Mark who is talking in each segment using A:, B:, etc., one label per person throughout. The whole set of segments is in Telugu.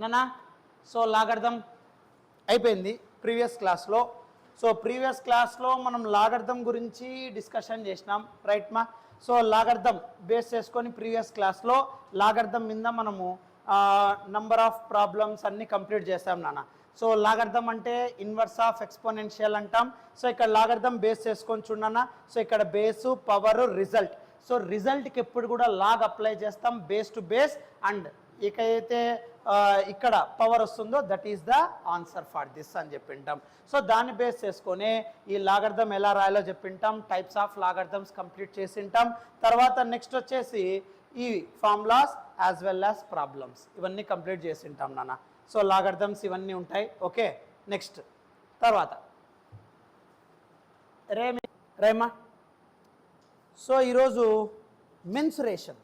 A: నానా. సో లాగర్థం అయిపోయింది ప్రీవియస్ క్లాస్లో. సో ప్రీవియస్ క్లాస్లో మనం లాగర్థం గురించి డిస్కషన్ చేసినాం, రైట్ మా. సో లాగర్థం బేస్ చేసుకొని ప్రీవియస్ క్లాస్లో లాగర్థం మీద మనము నంబర్ ఆఫ్ ప్రాబ్లమ్స్ అన్నీ కంప్లీట్ చేస్తాం నాన్న. సో లాగర్థం అంటే ఇన్వర్స్ ఆఫ్ ఎక్స్పోనెన్షియల్ అంటాం. సో ఇక్కడ లాగర్థం బేస్ చేసుకొని చూడన్నా. సో ఇక్కడ బేసు, పవర్, రిజల్ట్. సో రిజల్ట్కి ఎప్పుడు కూడా లాగ్ అప్లై చేస్తాం బేస్ టు బేస్, అండ్ ఇకైతే ఇక్కడ పవర్ వస్తుందో that is the answer for this అని చెప్పింటాం. సో దాన్ని బేస్ చేసుకొని ఈ లాగర్థం ఎలా రాయాలో చెప్పింటాం, టైప్స్ ఆఫ్ లాగర్థమ్స్ కంప్లీట్ చేసింటాం. తర్వాత నెక్స్ట్ వచ్చేసి ఈ formulas as well as problems ఇవన్నీ కంప్లీట్ చేసింటాం నాన్న. సో లాగర్థమ్స్ ఇవన్నీ ఉంటాయి. ఓకే, నెక్స్ట్ తర్వాత రేమా. సో ఈరోజు మెన్సురేషన్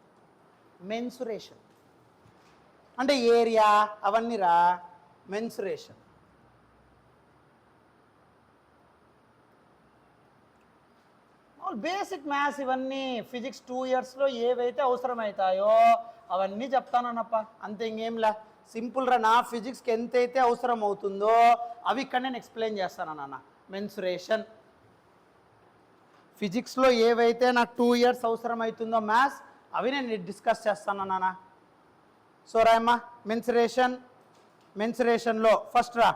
A: అంటే ఏరియా అవన్నీ రా. మెన్సురేషన్ బేసిక్ మ్యాథ్స్ ఇవన్నీ ఫిజిక్స్ 2 ఇయర్స్లో ఏవైతే అవసరమవుతాయో అవన్నీ చెప్తానన్నప్ప, అంతే, ఇంకేంలా. సింపుల్ రా. నా ఫిజిక్స్కి ఎంతైతే అవసరం అవుతుందో అవి ఇక్కడ నేను ఎక్స్ప్లెయిన్ చేస్తానన్న. మెన్సురేషన్ ఫిజిక్స్లో ఏవైతే నాకు 2 ఇయర్స్ అవసరం అవుతుందో మ్యాథ్స్ అవి నేను డిస్కస్ చేస్తానన్నా. సో రాయమ్మా, మెన్సురేషన్లో ఫస్ట్ రా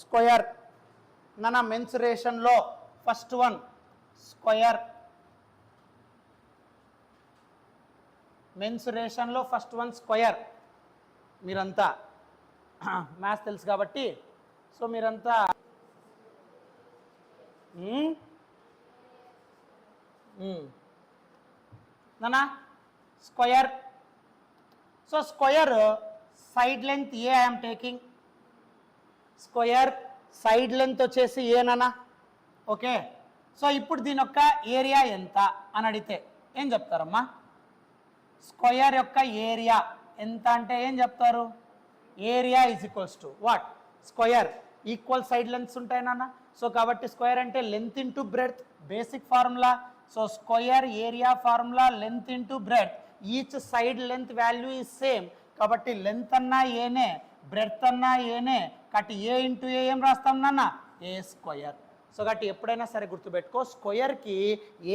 A: స్క్వయర్ నాన్న. మెన్సురేషన్లో ఫస్ట్ వన్ స్క్వయర్. మెన్సురేషన్లో ఫస్ట్ వన్ స్క్వయర్. మీరంతా మ్యాథ్స్ తెలుసు కాబట్టి సో మీరంతా నానా square. So square side length A I'm taking. Square side length వచ్చేసి ఏ నానా. ఓకే, సో ఇప్పుడు దీని యొక్క ఏరియా ఎంత అని అడిగితే ఏం చెప్తారమ్మా? స్క్వయర్ యొక్క ఏరియా ఎంత అంటే ఏం చెప్తారు? Area is equals to what? Square equal side lengths ఉంటాయి నాన్న. సో కాబట్టి స్క్వయర్ అంటే length into breadth, basic formula. So square area formula length into breadth. Each side length value is same కాబట్టి లెంత్ అన్నా ఏనే, బ్రెడ్త్ అన్నా ఏనే. కాబట్టి ఏ ఇంటూ ఏ ఏం రాస్తాం నాన్న? ఏ స్క్వయర్. సో కాబట్టి ఎప్పుడైనా సరే గుర్తుపెట్టుకో, స్క్వయర్కి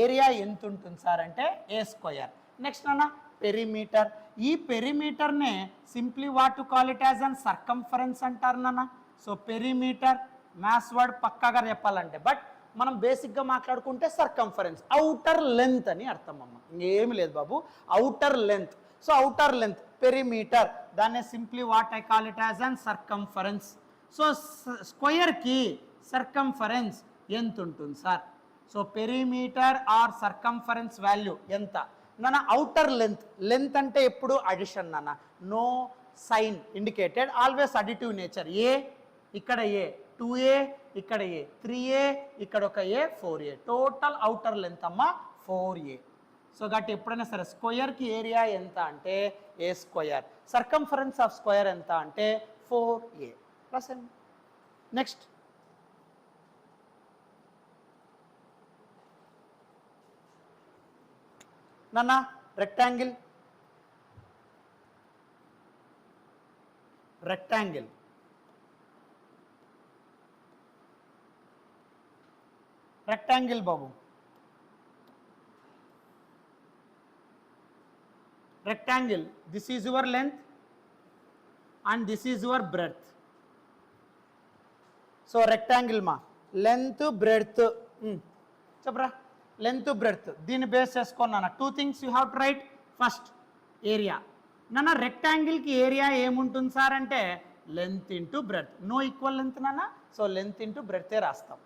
A: ఏరియా ఎంత ఉంటుంది సార్ అంటే ఏ స్క్వయర్. నెక్స్ట్ నాన్న పెరిమీటర్. ఈ పెరిమీటర్నే simply what to call it as an circumference అంటారు నాన్న. సో పెరిమీటర్ మ్యాథ్స్ వర్డ్ పక్కాగా చెప్పాలంటే, బట్ మనం బేసిక్గా మాట్లాడుకుంటే సర్కంఫరెన్స్, అవుటర్ లెంత్ అని అర్థం అమ్మ, ఇంకేమి లేదు బాబు, outer length. So outer length perimeter, దాన్నే simply what I call it as an circumference. So స్క్వయర్కి సర్కంఫరెన్స్ ఎంత ఉంటుంది sir? So perimeter or circumference value ఎంత నాన్న? అవుటర్ లెంత్ అంటే ఎప్పుడు అడిషన్ నాన్న, no sign indicated, always additive nature. A ఇక్కడ ఏ, 2a ఇక్కడ ఏ, 3a ఇక్కడ ఒక ఏ, 4a. టోటల్ అవుటర్ లెంత్ అమ్మ 4a. సో కాబట్టి ఎప్పుడైనా సరే స్క్వయర్కి ఏరియా ఎంత అంటే ఏ స్క్వయర్, సర్కంఫరెన్స్ ఆఫ్ స్క్వయర్ ఎంత అంటే 4a. ప్లస్ నెక్స్ట్ నాన్న రెక్టాంగిల్. రెక్టాంగిల్ బాబు, rectangle, this is your length and this is your breadth. So rectangle మా లెంత్ బ్రెడ్త్ చెప్పరా, లెంత్ బ్రెడ్త్. దీన్ని బేస్ చేసుకున్నాను 2 things you have to write. First area నాన్న. రెక్టాంగిల్కి ఏరియా ఏముంటుంది సార్ అంటే length into breadth, no equal length నాన్న. సో లెంత్ ఇంటూ బ్రెడ్తే రాస్తాం.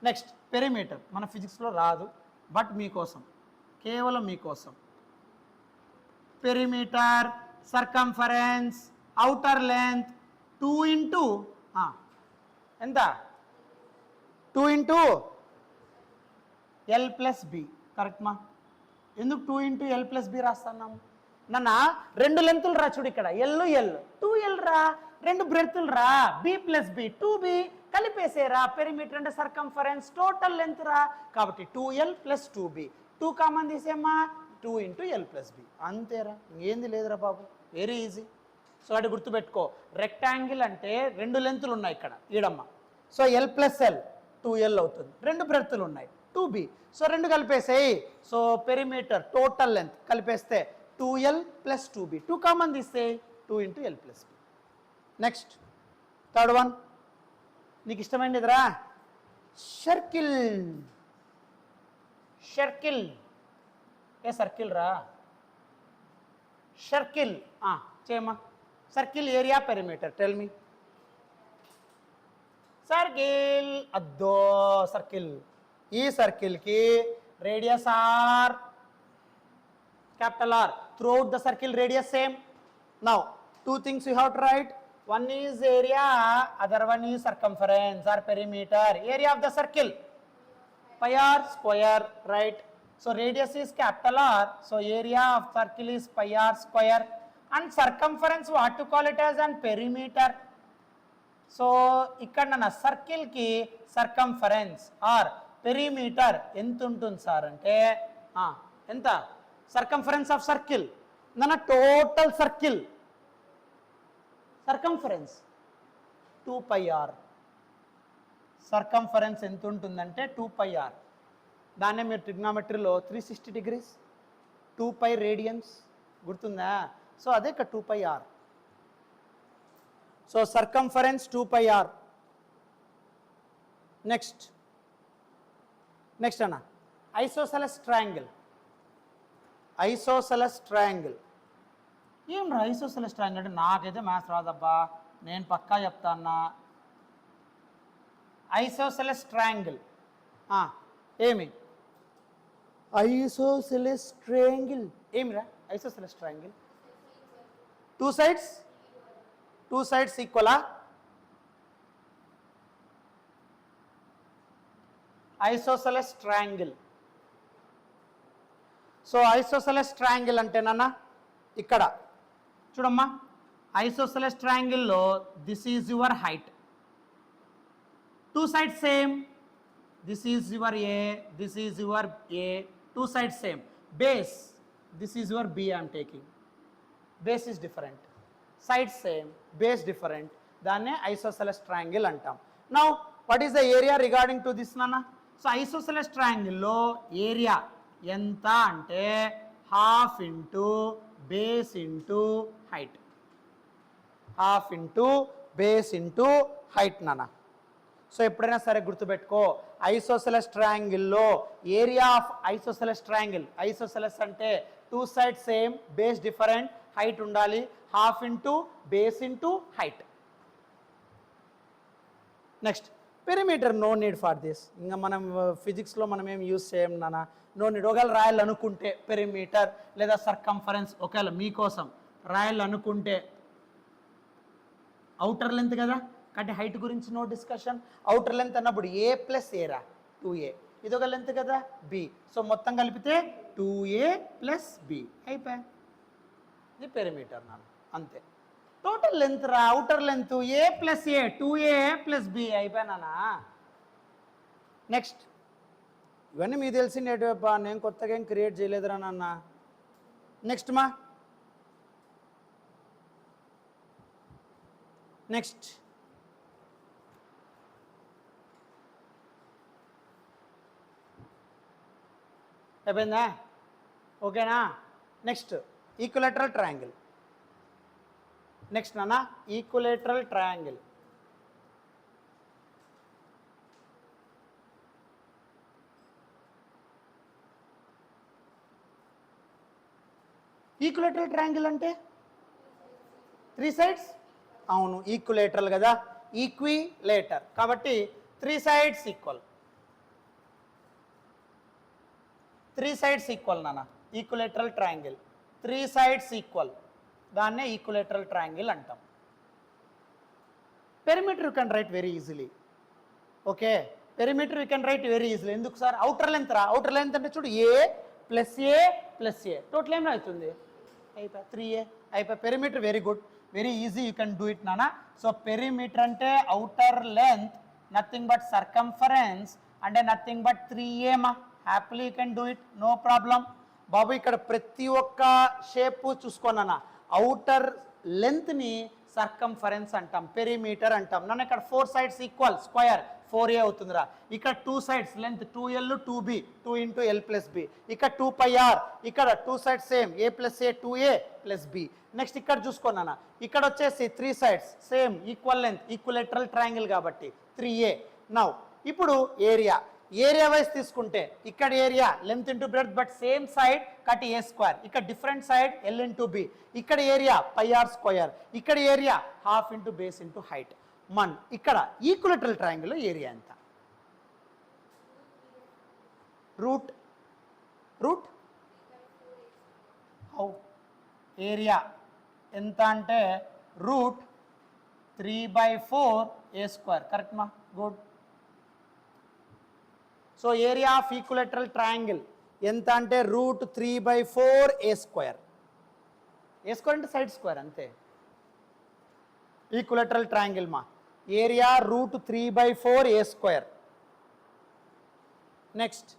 A: నెక్స్ట్ పెరిమీటర్, మన ఫిజిక్స్లో రాదు బట్ మీకోసం, కేవలం మీకోసం. Perimeter circumference outer length 2 into ఎంత? 2 into L plus B. Correct మా? ఎందుకు 2 ఇంటూ ఎల్ ప్లస్ బి రాస్తున్నాం నాన్న? 2 లెంతులు రా చూడు, ఇక్కడ ఎల్ 2l రా, 2 బ్రెడ్తులు రా, బి ప్లస్ బి 2b కలిపేసేరా. పెరిమీటర్ అంటే సర్కంఫరెన్స్, టోటల్ లెంత్ రా. కాబట్టి 2l ప్లస్ 2b, 2 కామన్ తీసేమ్మా, 2 ఇంటూ ఎల్ ప్లస్ బి. అంతేరా, ఇంకేంది లేదురా బాబు, వెరీ ఈజీ. సో అది గుర్తుపెట్టుకో, రెక్టాంగిల్ అంటే రెండు లెంతులు ఉన్నాయి ఇక్కడ ఈడమ్మ. So L plus L 2L అవుతుంది, రెండు బ్రెడ్త్లు ఉన్నాయి 2B. సో రెండు కలిపేసేయి. సో పెరిమీటర్ టోటల్ లెంత్ కలిపేస్తే 2L ప్లస్ 2B, 2 కామన్ తీస్తే 2 × L plus B. Next third one నీకు ఇష్టమైనదిరా, సర్కిల్. సర్కిల్ ఏ సర్కిల్ రా, సర్కిల్ చేయమ్మా. Circle area perimeter tell me. Circle అద్దో సర్కిల్, ఈ సర్కిల్కి radius R capital R, throughout the circle radius same. Now 2 things you have to write, one is area, other one is circumference or perimeter. Area of the circle pi r square, right? So radius is capital R, so area of circle is pi r square, and circumference what to call it as an perimeter. So ఇక్కడ నా సర్కిల్కి సర్కంఫరెన్స్ ఆర్ పెరిమీటర్ ఎంత ఉంటుంది సార్ అంటే ఎంత, సర్కంఫరెన్స్ ఆఫ్ సర్కిల్ నా total circle circumference 2πr. Circumference ఎంత ఉంటుందంటే 2πr. దాన్నే మీరు ట్రిగ్నామెట్రీలో 360 degrees 2π రేడియన్స్ గుర్తుందా? సో అదే ఇక్కడ 2πr. So circumference 2πr. Next అన్న ఐసోసెలస్ ట్రయాంగిల్. ఐసోసెలస్ ట్రయాంగిల్ ఏం రా ఐసోసెలస్ ట్రయాంగిల్ అంటే? నాకైతే మ్యాథ్స్ రాదబ్బా, నేను పక్కా చెప్తా అన్న. ఐసోసెలస్ ట్రయాంగిల్ ఏమి? ఐసోసెలస్ ట్రయాంగిల్ ఏమిరా? ఐసోసెలస్ ట్రయాంగిల్ టూ సైడ్స్ ఈక్వలా? Isosceles triangle. So isosceles triangle అంటే నాన్న ఇక్కడ చూడమ్మా, ఐసోసెలస్ ట్రయాంగిల్లో this is your height, two sides same, this is your A, this is your A, two sides same. Base this is your B I'm taking, base is different, sides same, base different, దాన్నే ఐసోసెలస్ ట్రయాంగిల్ అంటాం. Now what is the area regarding to this నాన్న? సో ఐసోసెలస్ ట్రయాంగిల్లో ఏరియా ఎంత అంటే half into base into height, half into base into height నాన్న. సో ఎప్పుడైనా సరే గుర్తుపెట్టుకో, ఐసోసెలస్ ట్రయాంగిల్లో area of isosceles triangle, isosceles అంటే two side same, base different, height ఉండాలి, half into base into height. Next perimeter, no need for this. ఇంకా మనం ఫిజిక్స్లో మనం ఏం యూజ్ చేయం నాన్న, నో నీడ్. ఒకవేళ రాయాలనుకుంటే పెరిమీటర్ లేదా సర్కంఫరెన్స్ ఒకవేళ మీకోసం రాయాలనుకుంటే, అవుటర్ లెంత్ కదా కాబట్టి హైట్ గురించి నో డిస్కషన్. అవుటర్ లెంత్ అన్నప్పుడు ఏ ప్లస్ ఏరా 2a, ఇది ఒక లెంత్ కదా b, సో మొత్తం కలిపితే 2a ప్లస్ b అయిపోయా, ఇది పెరిమీటర్ నాన్న, అంతే. టోటల్ లెంత్ రా, outer length a plus a 2a plus b అయిపోయానా. నెక్స్ట్ ఇవన్నీ మీకు తెలిసిందేటప్ప, నేను కొత్తగా ఏం క్రియేట్ చేయలేదురా నాన్న. నెక్స్ట్ నెక్స్ట్ అయిపోయిందా? ఓకేనా? Next equilateral triangle. నెక్స్ట్ నాన్న ఈక్విలేటరల్ ట్రయాంగిల్. ఈక్విలేటరల్ ట్రయాంగిల్ అంటే 3 sides, అవును ఈక్విలేటరల్ కదా, ఈక్విలేటర్ కాబట్టి 3 sides ఈక్వల్, 3 sides ఈక్వల్ నాన్న. ఈక్విలేటరల్ ట్రయాంగిల్ 3 sides ఈక్వల్, దాన్నే ఈక్విలేటరల్ ట్రయాంగిల్ అంటాం. Perimeter you can write very easily. Okay, perimeter you can write very easily. ఎందుకు సార్? అవుటర్ లెంత్ రా, అవుటర్ లెంత్ అంటే చూడు ఏ ప్లస్ ఏ టోటల్ ఏం అవుతుంది? అయిపోయి 3a అయిపోయి. Perimeter very good, very easy, you can do it నానా. సో పెరిమీటర్ అంటే outer length, nothing but circumference అంటే నథింగ్ బట్ 3a మా. Happily you can do it, no problem. బాబు ఇక్కడ ప్రతి ఒక్క షేప్ చూసుకోనన్నా, అవుటర్ లెంత్ని సర్కంఫరెన్స్ అంటాం, పెరిమీటర్ అంటాం. నన్ను ఇక్కడ 4 sides ఈక్వల్ స్క్వయర్ 4a అవుతుందిరా. ఇక్కడ 2 sides length 2l 2b 2 × l + b. ఇక్కడ 2πr, ఇక్కడ 2 sides same a + a 2a + b. Next ఇక్కడ చూసుకోనా, ఇక్కడ వచ్చేసి 3 sides same equal length, equilateral triangle కాబట్టి 3a. నౌ ఇప్పుడు ఏరియా వైజ్ తీసుకుంటే ఇక్కడ area length into breadth, but same side cut a square. ఇక్కడ డిఫరెంట్ సైడ్ l × b. ఇక్కడ ఏరియా πr². ఇక్కడ ఏరియా ½ × బేస్ × హైట్. ఇక్కడ ఈక్విలేటరల్ ట్రయాంగిల్ ఏరియా ఎంత? రూట్ హౌ ఏరియా ఎంత అంటే √3/4a². కరెక్ట్ మా? Good. So area of equilateral triangle ఎంత అంటే √3/4a². a² అంటే సైడ్ స్క్వేర్ అంతే. ఈక్విలేటరల్ ట్రయాంగిల్ మా ఏరియా √3/4a². నెక్స్ట్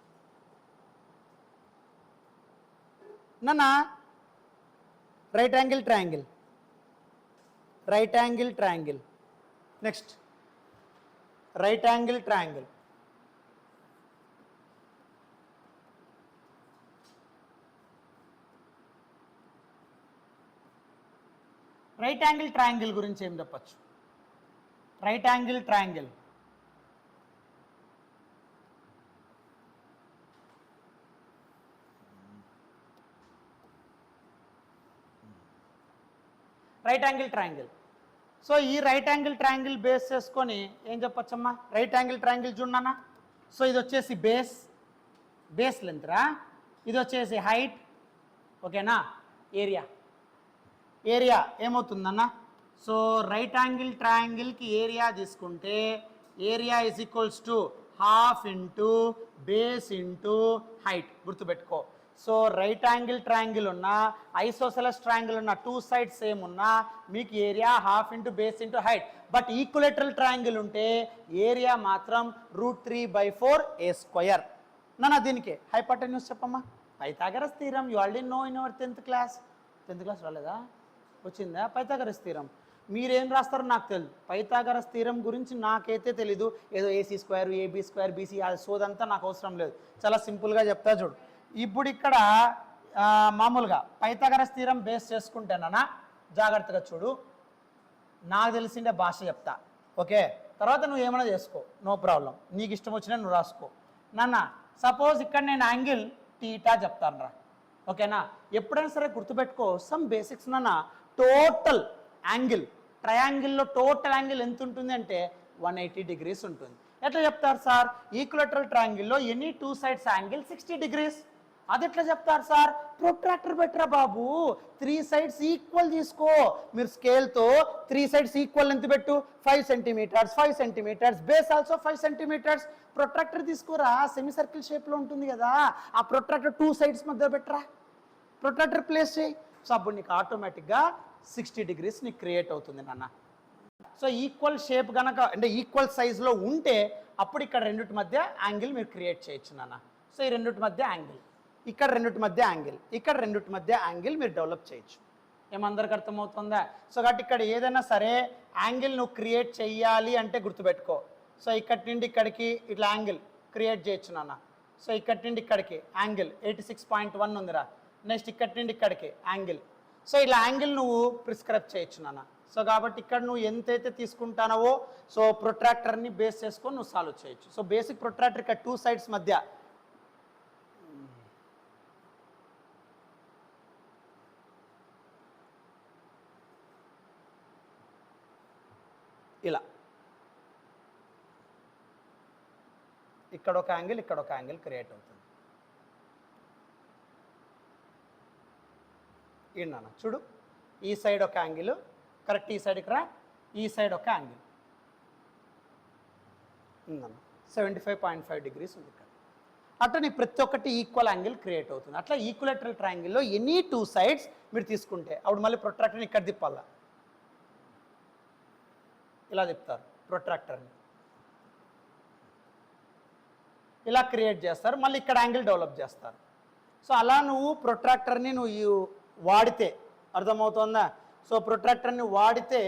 A: నాన్న right angle triangle. Next right angle triangle. Right angle triangle గురించి ఏం చెప్పచ్చు? రైట్ యాంగిల్ ట్రయాంగిల్ సో ఈ రైట్ యాంగిల్ ట్రయాంగిల్ బేస్ చేసుకొని ఏం చెప్పచ్చమ్మా? రైట్ యాంగిల్ ట్రయాంగిల్ చూడన్నా. సో ఇది వచ్చేసి బేస్ లెంత్ రా, ఇది వచ్చేసి హైట్, ఓకేనా? ఏరియా ఏమవుతుందన్న? సో రైట్ యాంగిల్ ట్రయాంగిల్కి ఏరియా తీసుకుంటే area is equals to ½ × base × height. గుర్తుపెట్టుకో. సో రైట్ యాంగిల్ ట్రయాంగిల్ ఉన్న, ఐసోసెలస్ ట్రయాంగిల్ ఉన్న, 2 sides సేమ్ ఉన్నా మీకు area ½ × base × height. But equilateral triangle ఉంటే ఏరియా మాత్రం √3/4a². నాన్న దీనికి హైపోటెన్యూస్ చెప్పమ్మా. Pythagoras theorem you already know in our 10th class. 10th class రాలేదా? వచ్చిందా? పైథాగరస్ థీరం మీరేం రాస్తారో నాకు తెలియదు. పైథాగరస్ థీరం గురించి నాకైతే తెలీదు. ఏదో AC² AB² BC సోదంతా నాకు అవసరం లేదు. చాలా సింపుల్గా చెప్తా చూడు. ఇప్పుడు ఇక్కడ మామూలుగా పైథాగరస్ థీరం బేస్ చేసుకుంటేనా జాగ్రత్తగా చూడు. నాకు తెలిసిండే భాష చెప్తా, ఓకే? తర్వాత నువ్వు ఏమైనా చేసుకో, నో ప్రాబ్లం. నీకు ఇష్టం వచ్చినా నువ్వు రాసుకో. నాన్న సపోజ్ ఇక్కడ నేను యాంగిల్ టీటా చెప్తాను రా, ఓకేనా? ఎప్పుడైనా సరే గుర్తుపెట్టుకో సమ్ బేసిక్స్. నాన్న టోటల్ యాంగిల్ ట్రయాంగిల్లో టోటల్ యాంగిల్ ఎంత ఉంటుంది అంటే 180 degrees ఉంటుంది. ఎట్లా చెప్తారు సార్? ఈక్విలేటరల్ ట్రయాంగిల్లో ఎనీ 2 sides యాంగిల్ 60 degrees. అది ఎట్లా చెప్తారు సార్? ప్రొట్రాక్టర్ బెటరా బాబు. 3 sides ఈక్వల్ తీసుకో. మీరు స్కేల్తో 3 sides ఈక్వల్ ఎంత పెట్టు? 5 centimeters 5 centimeters, base also 5 centimeters. Protractor తీసుకోరా, సెమీ సర్కిల్ షేప్లో ఉంటుంది కదా. ఆ ప్రొట్రాక్టర్ 2 sides మధ్య పెట్టరా, ప్రొట్రాక్టర్ ప్లేస్ చేయి. సో అప్పుడు నీకు ఆటోమేటిక్గా 60 degrees నీకు క్రియేట్ అవుతుంది నాన్న. సో ఈక్వల్ షేప్ కనుక అంటే ఈక్వల్ సైజులో ఉంటే అప్పుడు ఇక్కడ రెండింటి మధ్య యాంగిల్ మీరు క్రియేట్ చేయొచ్చు నాన్న. సో ఈ రెండింటి మధ్య యాంగిల్, ఇక్కడ రెండింటి మధ్య యాంగిల్, ఇక్కడ రెండింటి మధ్య యాంగిల్ మీరు డెవలప్ చేయొచ్చు. ఏమందరికి అర్థమవుతుందా? సో కాబట్టి ఇక్కడ ఏదైనా సరే యాంగిల్ నువ్వు క్రియేట్ చెయ్యాలి అంటే గుర్తుపెట్టుకో. సో ఇక్కడి నుండి ఇక్కడికి ఇట్లా యాంగిల్ క్రియేట్ చేయొచ్చు నాన్న. సో ఇక్కడి నుండి ఇక్కడికి యాంగిల్ 86.1 ఉందిరా. నెక్స్ట్ ఇక్కడి నుండి ఇక్కడికి యాంగిల్. సో ఇలా యాంగిల్ నువ్వు ప్రిస్క్రైబ్ చేయొచ్చు నాన్న. సో కాబట్టి ఇక్కడ నువ్వు ఎంతైతే తీసుకుంటానవో సో ప్రొట్రాక్టర్ని బేస్ చేసుకొని నువ్వు సాల్వ్ చేయొచ్చు. సో బేసిక్ ప్రొట్రాక్టర్ ఇక్కడ 2 sides మధ్య ఇలా ఇక్కడ ఒక యాంగిల్, ఇక్కడ ఒక యాంగిల్ క్రియేట్ అవుతుంది. నాన్న చూడు, ఈ సైడ్ ఒక యాంగిల్ కరెక్ట్, ఈ సైడ్ ఇక్కడ, ఈ సైడ్ ఒక యాంగిల్ ఉందన్న 75.5 degrees ఉంది ఇక్కడ. అట్లా నీకు ప్రతి ఒక్కటి ఈక్వల్ యాంగిల్ క్రియేట్ అవుతుంది. అట్లా ఈక్విలేటరల్ ట్రయాంగిల్లో ఎనీ 2 sides మీరు తీసుకుంటే అప్పుడు మళ్ళీ ప్రొట్రాక్టర్ని ఇక్కడ తిప్పాలా, ఇలా తిప్పుతారు ప్రొట్రాక్టర్ని, ఇలా క్రియేట్ చేస్తారు. మళ్ళీ ఇక్కడ యాంగిల్ డెవలప్ చేస్తారు. సో అలా నువ్వు ప్రొట్రాక్టర్ని నువ్వు వాడితే అర్థమవుతుందా? సో ప్రొట్రాక్టర్ని వాడితే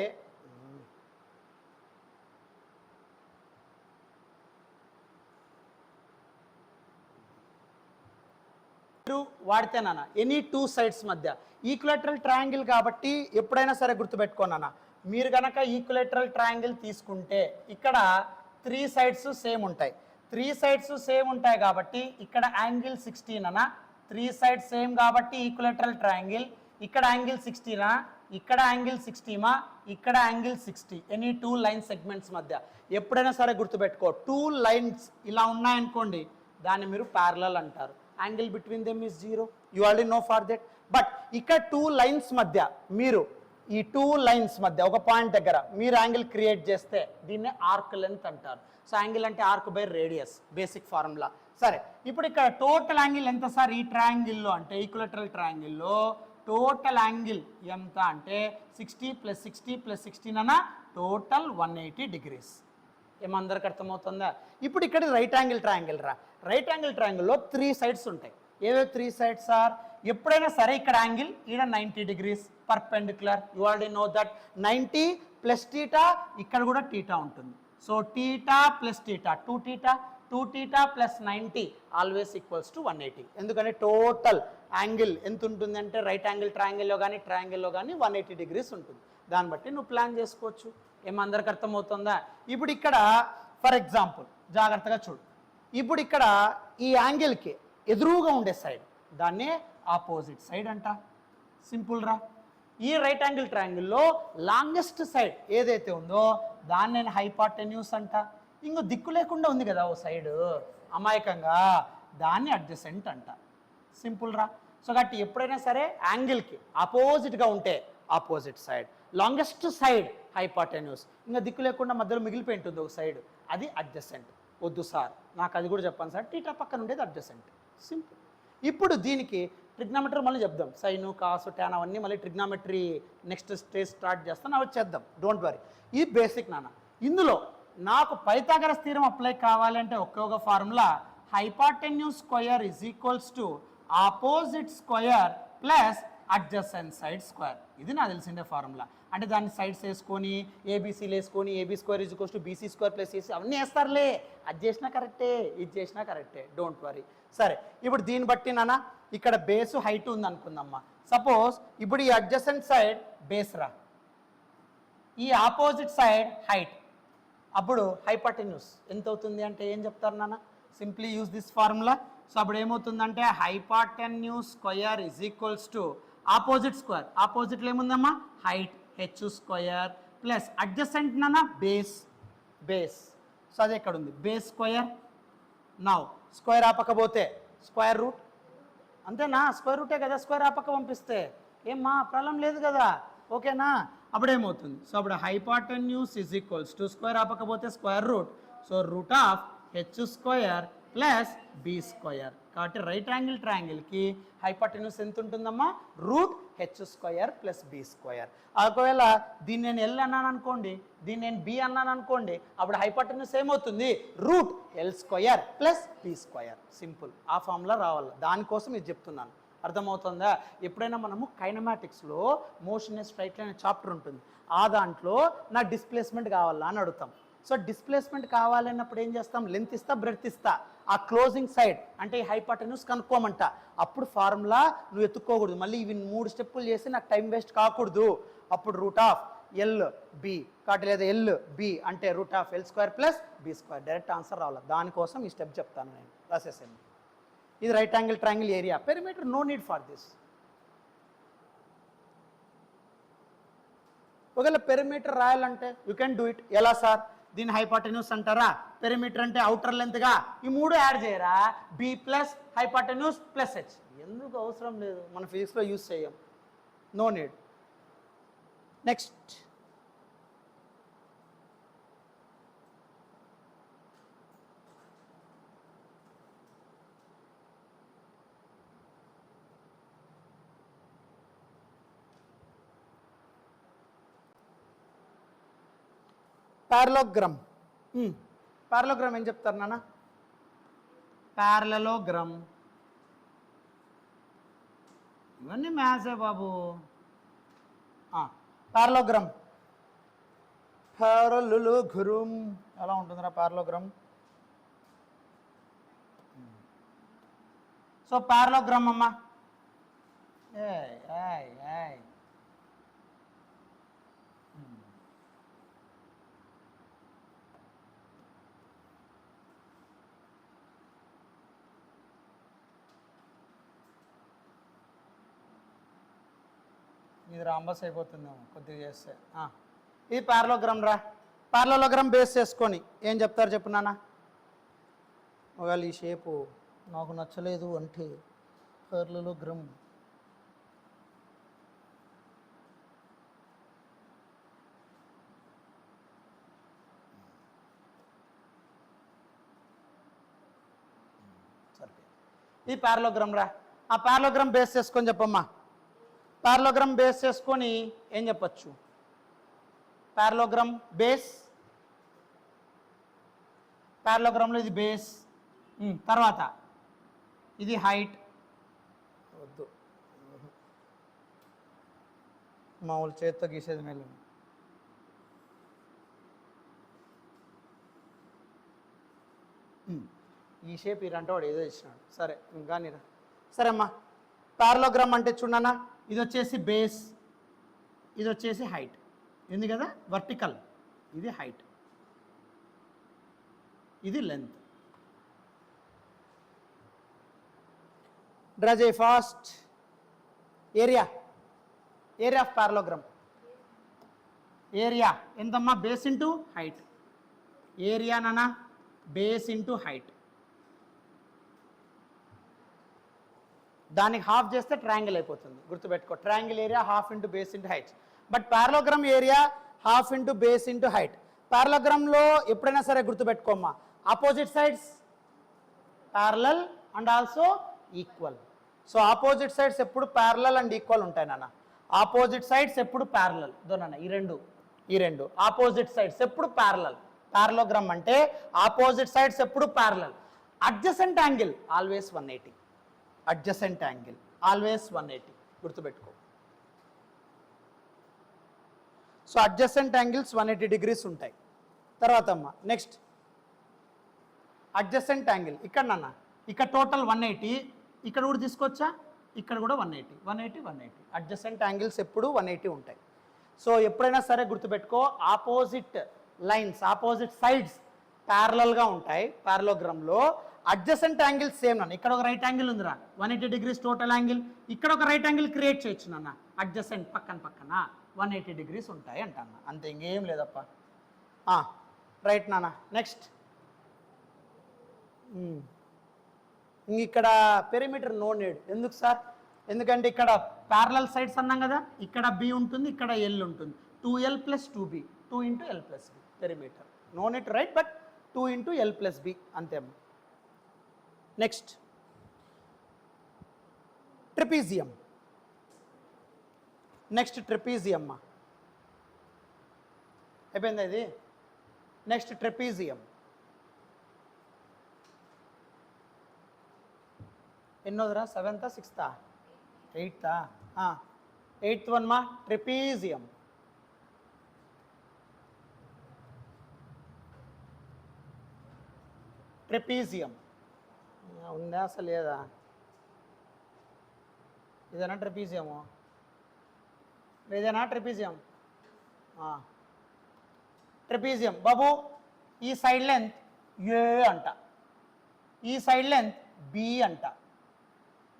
A: వాడితేనా ఎనీ టూ సైడ్స్ మధ్య ఈక్వలేటరల్ ట్రయాంగిల్ కాబట్టి ఎప్పుడైనా సరే గుర్తుపెట్టుకోనా, మీరు కనుక ఈక్వలేటరల్ ట్రయాంగిల్ తీసుకుంటే ఇక్కడ 3 సైడ్స్ సేమ్ ఉంటాయి. 3 సైడ్స్ సేమ్ ఉంటాయి కాబట్టి ఇక్కడ యాంగిల్ 16 అనా, 3 సైడ్స్ సేమ్ కాబట్టి ఈక్వలేటరల్ ట్రయాంగిల్. ఇక్కడ యాంగిల్ 16 ఇక్కడ యాంగిల్ 60 ఇక్కడ యాంగిల్ 60 ఎనీ 2 లైన్ సెగ్మెంట్స్ మధ్య. ఎప్పుడైనా సరే గుర్తుపెట్టుకో, 2 లైన్స్ ఇలా ఉన్నాయనుకోండి దాన్ని మీరు ప్యారలల్ అంటారు. Angle between them is 0, you already know for that. But ఇక్కడ 2 లైన్స్ మధ్య మీరు ఈ 2 లైన్స్ మధ్య ఒక పాయింట్ దగ్గర మీరు యాంగిల్ క్రియేట్ చేస్తే దీన్ని ఆర్క్ లెంత్ అంటారు. సో యాంగిల్ అంటే arc by radius, basic formula. సరే, ఇప్పుడు ఇక్కడ టోటల్ యాంగిల్ ఎంత సార్ ఈ ట్రయాంగిల్లో అంటే ఈక్వలేటరల్ ట్రయాంగిల్లో టోటల్ యాంగిల్ ఎంత అంటే 60 + 60 + 16 అన్న టోటల్ 180 degrees. ఏమందరికి అర్థమవుతుందా? ఇప్పుడు ఇక్కడ right angle triangle right angle ట్రయాంగిల్లో 3 సైడ్స్ ఉంటాయి. ఏవో 3 సైడ్స్ సార్? ఎప్పుడైనా సరే ఇక్కడ యాంగిల్ ఈడ 90 degrees perpendicular, you already know that. 90 + θ, ఇక్కడ కూడా θ ఉంటుంది. సో θ + θ 2θ + 90 ఆల్వేస్ ఈక్వల్స్ టు 180. ఎందుకంటే టోటల్ యాంగిల్ ఎంత ఉంటుంది అంటే రైట్ యాంగిల్ ట్రయాంగిల్లో కానీ ట్రయాంగిల్లో కానీ 180 degrees ఉంటుంది. దాన్ని బట్టి నువ్వు ప్లాన్ చేసుకోవచ్చు. ఏమందరికి అర్థమవుతుందా? ఇప్పుడు ఇక్కడ ఫర్ ఎగ్జాంపుల్ జాగ్రత్తగా చూడు, ఇప్పుడు ఇక్కడ ఈ యాంగిల్కి ఎదురుగా ఉండే సైడ్ దాన్నే ఆపోజిట్ సైడ్ అంట. సింపుల్ రా. ఈ రైట్ యాంగిల్ ట్రయాంగిల్లో లాంగెస్ట్ సైడ్ ఏదైతే ఉందో దాన్ని నేను హైపాటెన్యూస్ అంట. ఇంకో దిక్కు లేకుండా ఉంది కదా ఓ సైడ్ అమాయకంగా, దాన్ని అడ్జసెంట్ అంట. సింపుల్ రా. సో కాబట్టి ఎప్పుడైనా సరే యాంగిల్కి ఆపోజిట్గా ఉంటే ఆపోజిట్ సైడ్, లాంగెస్ట్ సైడ్ హైపాటెన్యూస్, ఇంకా దిక్కు లేకుండా మధ్యలో మిగిలిపోయి ఉంటుంది ఒక సైడ్, అది అడ్జసెంట్. వద్దు సార్ నాకు అది కూడా చెప్పాను సార్, టీటా పక్కన ఉండేది అడ్జసెంట్. సింపుల్. ఇప్పుడు దీనికి ట్రిగ్నామెట్రీ మళ్ళీ చెప్దాం. సైను కాసు ట్యాన్ అవన్నీ మళ్ళీ ట్రిగ్నామెట్రీ నెక్స్ట్ స్టేజ్ స్టార్ట్ చేస్తాను, అవి చేద్దాం, డోంట్ వరీ. ఇది బేసిక్ నాన్న. ఇందులో నాకు పైథాగరస్ థీరం అప్లై కావాలంటే ఒక్కొక్క formula హైపాటెన్యూస్ square is equals to opposite square plus adjacent side square. ఇది నాకు తెలిసిందే ఫార్ములా. అంటే దాన్ని సైడ్స్ వేసుకొని ఏబీసీలు వేసుకొని AB square is equals to BC square plus AC అవన్నీ వేస్తారులే. అది చేసినా కరెక్టే, ఇది చేసినా కరెక్టే, డోంట్ వరీ. సరే, ఇప్పుడు దీన్ని బట్టి నాన్న ఇక్కడ బేసు హైట్ ఉంది అనుకుందమ్మా. సపోజ్ ఇప్పుడు ఈ అడ్జసెంట్ సైడ్ బేస్ రా, ఈ ఆపోజిట్ సైడ్ హైట్, అప్పుడు హైపాటెన్యూస్ ఎంత అవుతుంది అంటే ఏం చెప్తారు నాన్న? Simply use this formula. So అప్పుడు ఏమవుతుందంటే hypotenuse square is equals to opposite square, ఆపోజిట్లో ఏముందమ్మా height H square plus adjacent నాన్న బేస్. సో అది ఎక్కడ ఉంది? Base square. నౌ స్క్వేర్ ఆపకపోతే స్క్వేర్ రూట్, అంతేనా? స్క్వేర్ రూటే కదా, స్క్వేర్ ఆపక్క పంపిస్తే ఏమ్మా ప్రాబ్లం లేదు కదా, ఓకేనా? అప్పుడేమవుతుంది? సో అప్పుడు hypotenuse is equals to square ఆపకపోతే square root, so root of H square plus B square. కాబట్టి రైట్ యాంగిల్ ట్రయాంగిల్కి హైపాటెన్యూస్ ఎంత ఉంటుందమ్మా? Root H square plus B square. ఒకవేళ దీన్ని నేను ఎల్ అన్నాను అనుకోండి, దీన్ని నేను బి అన్నాను అనుకోండి, అప్పుడు హైపాటెన్యూస్ ఏమవుతుంది? Root L square plus B square. Simple. ఆ ఫార్ములా రావాలి, దానికోసం ఇది చెప్తున్నాను. అర్థమవుతుందా? ఎప్పుడైనా మనము కైనమాటిక్స్లో motion a straight line chapter ఉంటుంది, ఆ దాంట్లో నా డిస్ప్లేస్మెంట్ కావాలా అని అడుగుతాం. సో డిస్ప్లేస్మెంట్ కావాలన్నప్పుడు ఏం చేస్తాం? లెంత్ ఇస్తా, బ్రెడ్త్ ఇస్తా, ఆ క్లోజింగ్ సైడ్ అంటే ఈ హైపాటెన్యూస్ కనుక్కోమంట. అప్పుడు ఫార్ములా నువ్వు ఎత్తుక్కోకూడదు, మళ్ళీ ఇవి 3 స్టెప్పులు చేసి నాకు టైం వేస్ట్ కాకూడదు. అప్పుడు రూట్ ఆఫ్ ఎల్ బి కాబట్టి, లేదా ఎల్ బి అంటే root of L square plus B square. Direct answer రావాలి, దానికోసం ఈ స్టెప్ చెప్తాను నేను, రాసేసాను. ఇది right angle triangle area. Perimeter no need for this. ఒకవేళ పెరిమీటర్ రాయాలంటే యూ కెన్ డూ ఇట్. ఎలా సార్? దీని హైపాటెన్యూస్ అంటారా? పెరిమీటర్ అంటే అవుటర్ లెంత్గా ఈ 3 యాడ్ చేయరా, B plus hypotenuse plus H. ఎందుకు అవసరం లేదు, మన ఫిజిక్స్లో యూజ్ చేయం, no need. Next parallelogram. Parallelogram ఏం చెప్తారు నాన్న? పారలలోగ్రామ్ ఇవన్నీ మ్యాథ్సే బాబు. పారలోగ్రామ్ పారలోగ్రామ్ ఎలా ఉంటుందిరా పారలోగ్రామ్? సో పారలోగ్రామ్ అమ్మా ఇది రాంబస్ అయిపోతుందేమో కొద్దిగా చేస్తే. ఇది పారలోగ్రామ్ రా. పారలోగ్రామ్ బేస్ చేసుకొని ఏం చెప్తారు చెప్పు నాన్న? ఒకవేళ ఈ షేపు నాకు నచ్చలేదు అంటే పారలోగ్రామ్ సరిపోయింది. ఇది పారలోగ్రామ్ రా. ఆ పారలోగ్రామ్ బేస్ చేసుకొని చెప్పమ్మా. పారలోగ్రామ్ బేస్ చేసుకొని ఏం చెప్పచ్చు? పారలోగ్రామ్ బేస్, పారలోగ్రామ్లో ఇది బేస్, తర్వాత ఇది హైట్. వద్దు, మామూలు చేతితో గీసేది మేలు. ఈ షేప్ ఇరంటే వాడు ఏదో ఇచ్చినాడు. సరే కానీ రా. సరే అమ్మా, పారలోగ్రామ్ అంటే చూడన్నా, ఇది వచ్చేసి బేస్, ఇది వచ్చేసి హైట్. ఉంది కదా వర్టికల్, ఇది హైట్, ఇది లెంత్. డ్రా చేయి fast. Area, area of parallelogram. Area ఎంతమ్మా? Base into height. ఏరియా నానా బేస్ ఇంటూ హైట్. దానికి హాఫ్ చేస్తే ట్రయాంగిల్ అయిపోతుంది, గుర్తుపెట్టుకో. Triangle area half into base into height. But parallelogram area half into base into height. పారలోగ్రామ్లో ఎప్పుడైనా సరే గుర్తుపెట్టుకోమ్మా, opposite sides parallel and also equal. So opposite sides ఎప్పుడు ప్యారలల్ అండ్ ఈక్వల్ ఉంటాయి నాన్న. ఆపోజిట్ సైడ్స్ ఎప్పుడు ప్యారలల్. దోనన్న ఈ రెండు ఆపోజిట్ సైడ్స్ ఎప్పుడు ప్యారలల్. పారలోగ్రామ్ అంటే ఆపోజిట్ సైడ్స్ ఎప్పుడు parallel. Adjacent angle always 180. Adjacent angle always 180, గుర్తుపెట్టుకో. సో అడ్జసెంట్ యాంగిల్స్ 180 డిగ్రీస్ ఉంటాయి. తర్వాత అమ్మ నెక్స్ట్ అడ్జసెంట్ యాంగిల్. ఇక్కడ నాన్న ఇక్కడ టోటల్ 180, ఇక్కడ కూడా తీసుకొచ్చా, ఇక్కడ కూడా 180, 180, 180. అడ్జసెంట్ యాంగిల్స్ ఎప్పుడు 180 ఉంటాయి. సో ఎప్పుడైనా సరే గుర్తుపెట్టుకో, ఆపోజిట్ లైన్స్ ఆపోజిట్ సైడ్స్ ప్యారలల్గా ఉంటాయి పారలోగ్రామ్లో. అడ్జసెంట్ యాంగిల్స్ సేమ్ నాన్న. ఇక్కడ ఒక రైట్ యాంగిల్ ఉందిరా, 180 డిగ్రీస్ టోటల్ యాంగిల్. ఇక్కడ ఒక రైట్ యాంగిల్ క్రియేట్ చేయొచ్చు నాన్న. అడ్జసెంట్ పక్కన 180 డిగ్రీస్ ఉంటాయి అంటన్నా. అంతే, ఇంకేం లేదప్ప. రైట్ నాన్న. నెక్స్ట్ ఇక్కడ పెరిమీటర్ నో నీడ్. ఎందుకు సార్? ఎందుకంటే ఇక్కడ ప్యారలల్ సైడ్స్ అన్నాం కదా, ఇక్కడ బి ఉంటుంది, ఇక్కడ ఎల్ ఉంటుంది. 2l + 2b, 2 × l + b perimeter. No need right, but 2 × l + b అంతే. Next trapezium. నెక్స్ట్ ట్రెపీజియం అయిపోయిందా ఇది? Next trapezium. ఎన్నోదిరా? 7th, 6th, 8th? 8th one మా. ట్రెపీజియం. ట్రెపీజియం ఉందా అసలు లేదా? ఇదేనా ట్రెపీజియము? ఇదేనా ట్రెపీజియం? ట్రెపీజియం బాబు, ఈ సైడ్ లెంత్ ఏ అంట, ఈ సైడ్ లెంత్ బి అంట,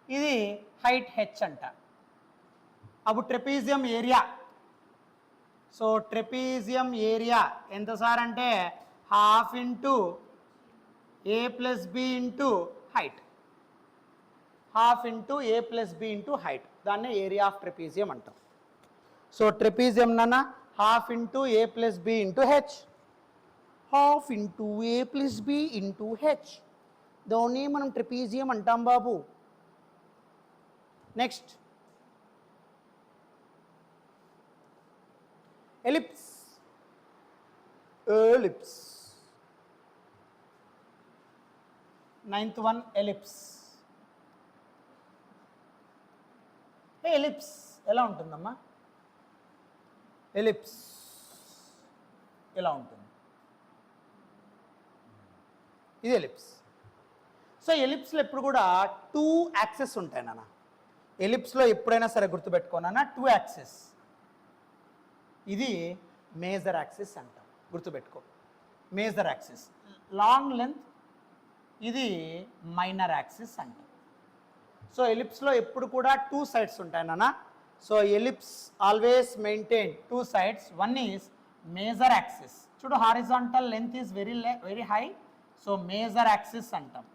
A: ఇది హైట్ హెచ్ అంట. అప్పుడు trapezium area. So trapezium area ఎంత సార్ అంటే half into a + b into height. Half into a + b into height. దాన్ని ఏరియా ఆఫ్ ట్రెపీజియం అంటాం. సో ట్రెపీజియం నాన్న half into a + b into H. Half into a + b into H. దాన్ని మనం ట్రెపీజియం అంటాం బాబు. Next ellipse. Ellipse 9th one ellipse. Ellipse ఎలా ఉంటుందమ్మా? ఎలిప్స్ ఇలా ఉంటుంది. ఇది ఎలిప్స్. సో ఎలిప్స్లో ఎప్పుడు కూడా 2 యాక్సెస్ ఉంటాయి నాన్న. ఎలిప్స్లో ఎప్పుడైనా సరే గుర్తుపెట్టుకోనన్నా 2 యాక్సెస్. ఇది మేజర్ యాక్సిస్ అంటాం, గుర్తుపెట్టుకో. మేజర్ యాక్సిస్ లాంగ్ లెంత్, ఇది మైనర్ యాక్సిస్ అంటాం. సో ఎలిప్స్లో ఎప్పుడు కూడా 2 సైడ్స్ ఉంటాయి నాన్న. So ellipse always maintain 2 sides. One is major axis. చూడు, horizontal length is very high, so major axis అంటాం.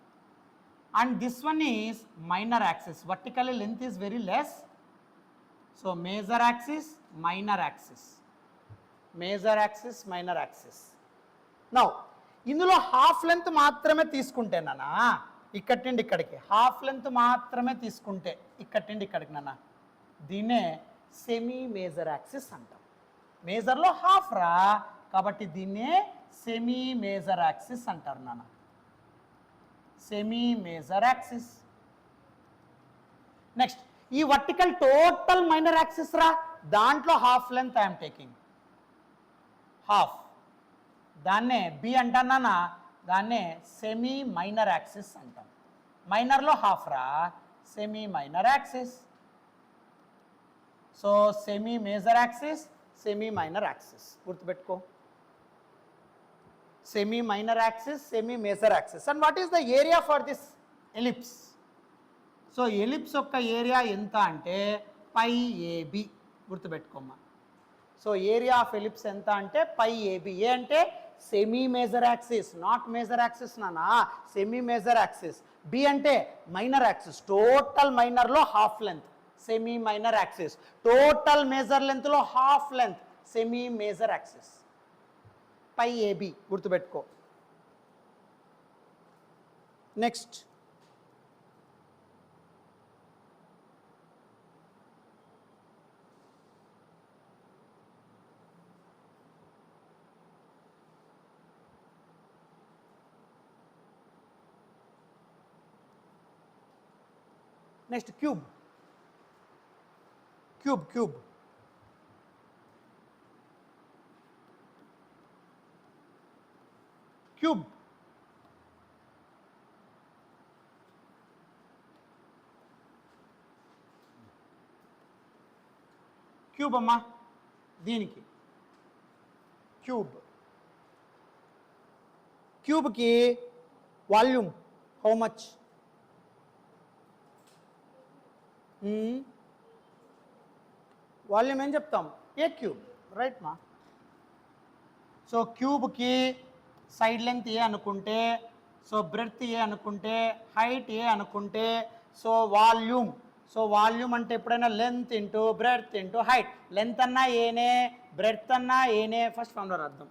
A: And this one is minor axis. Vertically length is very less. So major axis, minor axis. Major axis, minor axis. Now, ఇందులో హాఫ్ లెంత్ మాత్రమే తీసుకుంటే నాన్న, ఇక్కడి నుండి ఇక్కడికి హాఫ్ లెంత్ మాత్రమే తీసుకుంటే ఇక్కడి నుండి ఇక్కడికి నాన్న, దీన్నే సెమీ మేజర్ యాక్సిస్ అంటాం. మేజర్లో హాఫ్ రా, కాబట్టి దీన్నే సెమీ మేజర్ యాక్సిస్ అంటారు నాన్న. Semi major axis. నెక్స్ట్, ఈ వర్టికల్ టోటల్ మైనర్ యాక్సిస్ రా, దాంట్లో half length I'm taking, half. దాన్నే బి అంటానా, దాన్నే సెమీ మైనర్ యాక్సిస్ అంటాం. మైనర్లో హాఫ్ రా, semi minor axis. So semi major axis, semi minor axis గుర్తుపెట్టుకో. Semi minor axis, semi major axis. And what is the area for this ellipse? So ellipse యొక్క ఏరియా ఎంత అంటే పై ఏబి, గుర్తుపెట్టుకోమ్మా. సో ఏరియా ఆఫ్ ఎలిప్స్ ఎంత అంటే పై ఏబి. ఏ అంటే semi major axis, not major axis నానా, సెమీ మేజర్ యాక్సిస్. బి అంటే మైనర్ యాక్సిస్, టోటల్ మైనర్లో half length, semi minor axis. Total major లెంత్లో half length, semi major axis. Pi AB గుర్తుపెట్టుకో. Next, next cube. Cube cube cube cube అమ్మా, దీనికి క్యూబ్. క్యూబ్కి వాల్యూమ్ హౌ మచ్? వాల్యూమ్ ఏం చెప్తాం? ఏ క్యూబ్, రైట్ మా. సో క్యూబ్కి సైడ్ లెంత్ ఏ అనుకుంటే, సో బ్రెడ్త్ ఏ అనుకుంటే, హైట్ ఏ అనుకుంటే, సో వాల్యూమ్. సో వాల్యూమ్ అంటే ఎప్పుడైనా length into breadth into height. Length అన్నా ఏనే, బ్రెడ్త్ అన్నా ఏనే, ఫస్ట్ ఫార్ములా రాద్దాం.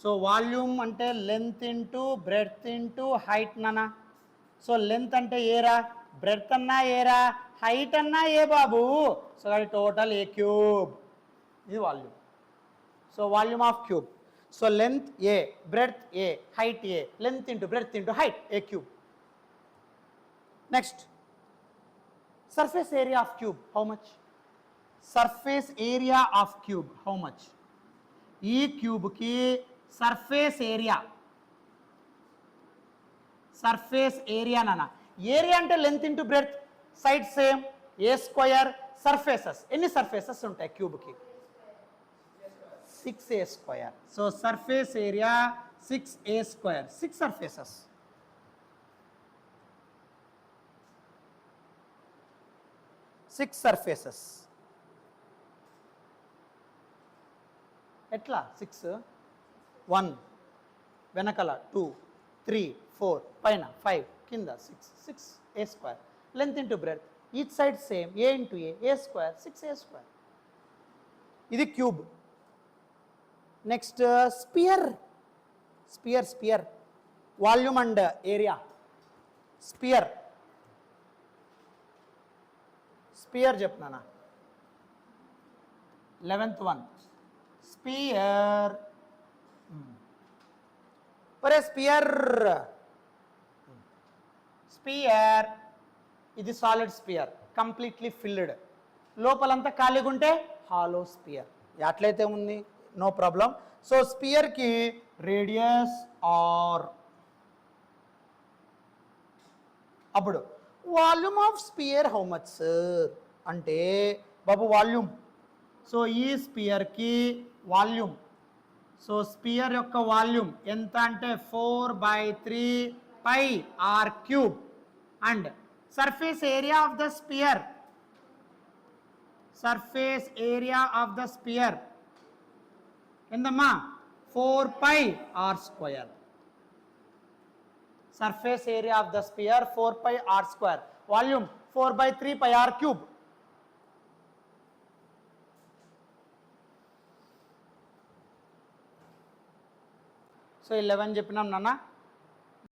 A: సో వాల్యూమ్ అంటే length into breadth into height నానా. సో లెంత్ అంటే ఏరా, బ్రెడ్త్ అన్నా ఏరా, హైట్ అన్నా ఏ బాబు. సో అది టోటల్ ఏ క్యూబ్. ఇది volume. So volume of cube. So length A, breadth A, height A, length into breadth into height, A cube. Next, surface area of cube, how much? Surface area of cube, how much? E cube ki surface area. Surface area nana. Area ante length into breadth, side same, A square, surfaces. Any surfaces untai cube ki? 6a square. So surface area 6a square. 6 surfaces. Six surfaces. ఎట్లా 6? 1 వెనకల 2 3 4 పైన 5 కింద 6 a square. Length into breadth, each side same, a into a square, 6a square. ఇది cube. Next sphere. Sphere volume and area. Sphere చెప్తున్నానా? 11th one sphere. ఒరే స్పియర్ ఇది సాలిడ్ స్పియర్, కంప్లీట్లీ ఫిల్డ్. లోపలంతా ఖాళీగా ఉంటే హాలో స్పియర్. అట్లయితే ఉంది, నో ప్రాబ్లం. సో స్పియర్కి రేడియస్ ఆర్. అప్పుడు volume of sphere how much sir అంటే బాబు వాల్యూమ్. సో ఈ స్పియర్కి వాల్యూమ్, సో స్పియర్ యొక్క వాల్యూమ్ ఎంత అంటే 4/3πr³ and surface area of the sphere, surface area of the sphere ఎంతమ్మా 4πr². surface area of the sphere 4πr², volume 4/3πr³. So 11 చెప్పినాం నాన్న.